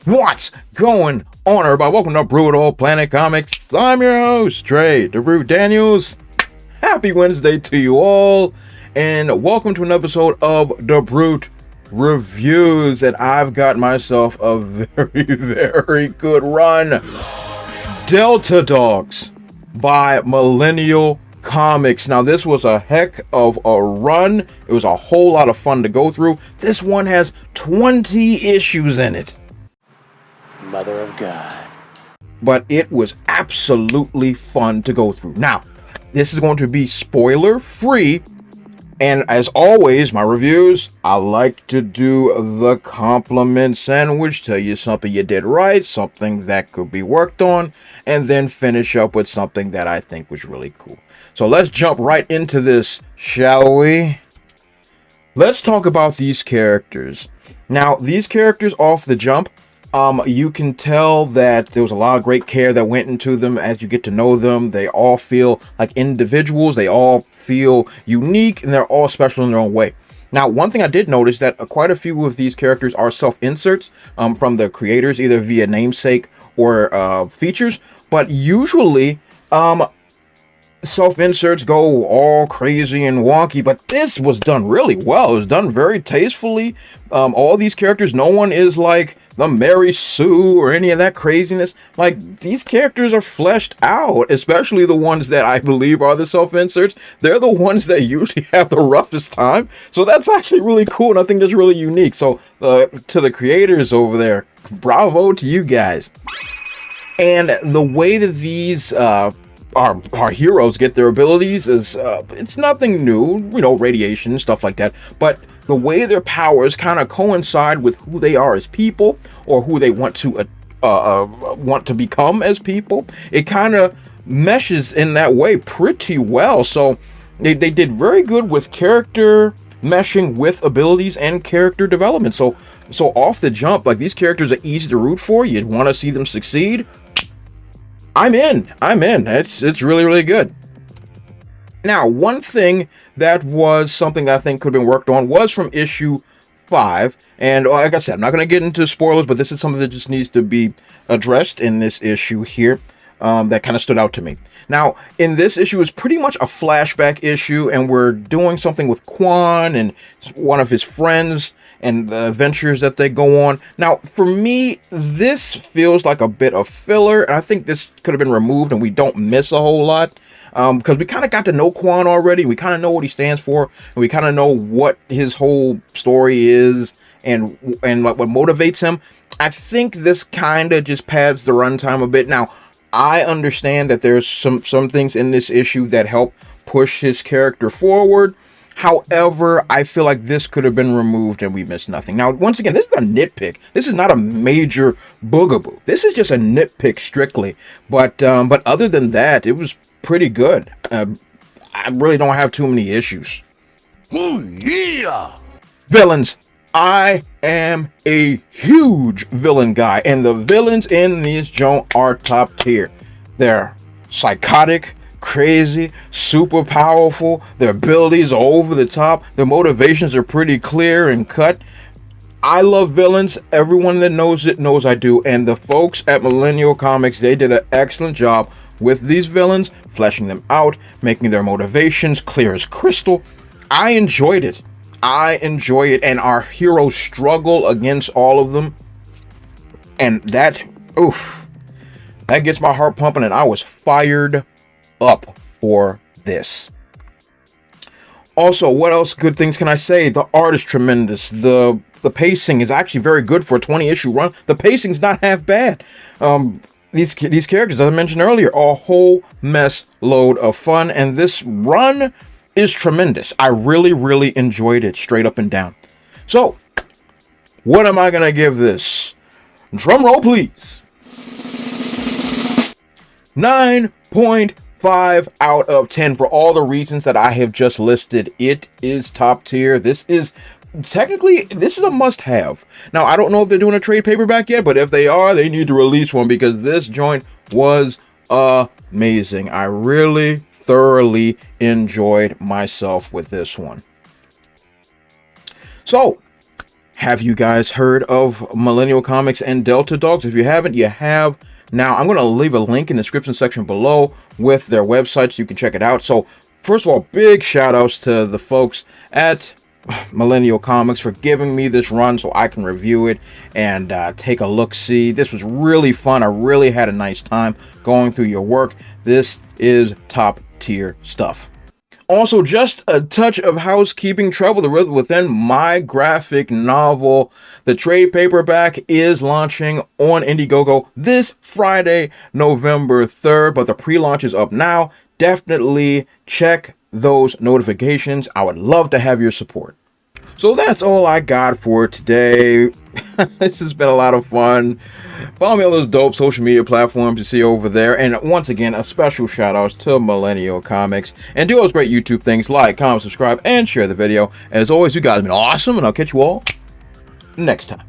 What's going on, everybody? Welcome to Brutal Planet Comics. I'm your host, DaBrute Daniels. Happy Wednesday to you all, and welcome to an episode of DaBrute Reviews. And I've got myself a very good run. Delta Dogs by Millennial Comics. Now, this was a heck of a run. It was a whole lot of fun to go through. This one has 20 issues in it. Mother of God. But it was absolutely fun to go through. Now, this is going to be spoiler free, and as always, my reviews, I like to do the compliment sandwich, tell you something you did right, something that could be worked on, and then finish up with something that I think was really cool. So let's jump right into this, shall we? Let's talk about these characters. Now, these characters off the jump, you can tell that there was a lot of great care that went into them as you get to know them. They all feel like individuals. They all feel unique, and they're all special in their own way. Now, one thing I did notice that quite a few of these characters are self-inserts from the creators, either via namesake or features. But usually, self-inserts go all crazy and wonky, but this was done really well. It was done very tastefully. All these characters, no one is like the Mary Sue or any of that craziness. Like, these characters are fleshed out, especially the ones that I believe are the self-inserts. They're the ones that usually have the roughest time. So that's actually really cool, and I think that's really unique. So to the creators over there, bravo to you guys. And the way that these our heroes get their abilities is it's nothing new, you know, radiation, stuff like that, but the way their powers kind of coincide with who they are as people, or who they want to become as people, it kind of meshes in that way pretty well. So they did very good with character meshing with abilities and character development. So off the jump, like, these characters are easy to root for. You'd want to see them succeed. I'm in. It's really, really good. Now, one thing that was something that I think could have been worked on was from issue 5. And like I said, I'm not going to get into spoilers, but this is something that just needs to be addressed in this issue here that kind of stood out to me. Now, in this issue is pretty much a flashback issue, and we're doing something with Quan and one of his friends and the adventures that they go on. Now, for me, this feels like a bit of filler, and I think this could have been removed and we don't miss a whole lot, because we kind of got to know Quan already. We kind of know what he stands for, and we kind of know what his whole story is and what motivates him. I think this kind of just pads the runtime a bit. Now, I understand that there's some things in this issue that help push his character forward. However, I feel like this could have been removed and we missed nothing. Now, once again, this is a nitpick. This is not a major boogaboo. This is just a nitpick strictly. But other than that, it was pretty good. I really don't have too many issues. Oh, yeah! Villains. I am a huge villain guy, and the villains in this joint are top tier. They're psychotic, crazy, super powerful. Their abilities are over the top. Their motivations are pretty clear and cut. I love villains. Everyone that knows it knows I do. And the folks at Millennial Comics, they did an excellent job with these villains, fleshing them out, making their motivations clear as crystal. I enjoyed it. I enjoy it. And our heroes struggle against all of them. And that, oof, that gets my heart pumping, and I was fired up for this. Also, what else good things can I say? The art is tremendous. The pacing is actually very good for a 20-issue run. The pacing's not half bad. These characters, as I mentioned earlier, are a whole mess load of fun, and this run is tremendous. I really, really enjoyed it, straight up and down. So, what am I gonna give this? Drum roll, please. 9.5 out of 10 for all the reasons that I have just listed. It is top tier. This is a must-have. Now, I don't know if they're doing a trade paperback yet, but if they are, they need to release one, because this joint was amazing. I really thoroughly enjoyed myself with this one. So, Have you guys heard of Millennial Comics and Delta Dogs? If you haven't, you have now. I'm going to leave a link in the description section below with their website so you can check it out. So first of all, big shout outs to the folks at Millennial Comics for giving me this run so I can review it and take a look-see. This was really fun. I really had a nice time going through your work. This is top tier stuff. Also, just a touch of housekeeping. Trouble the Riddle Within, my graphic novel. The trade paperback is launching on Indiegogo this Friday, November 3rd, but the pre-launch is up now. Definitely check those notifications. I would love to have your support. So that's all I got for today. This has been a lot of fun. Follow me on those dope social media platforms you see over there. And once again, a special shout out to Millennial Comics. And do those great YouTube things like, comment, subscribe, and share the video. As always, you guys have been awesome, and I'll catch you all next time.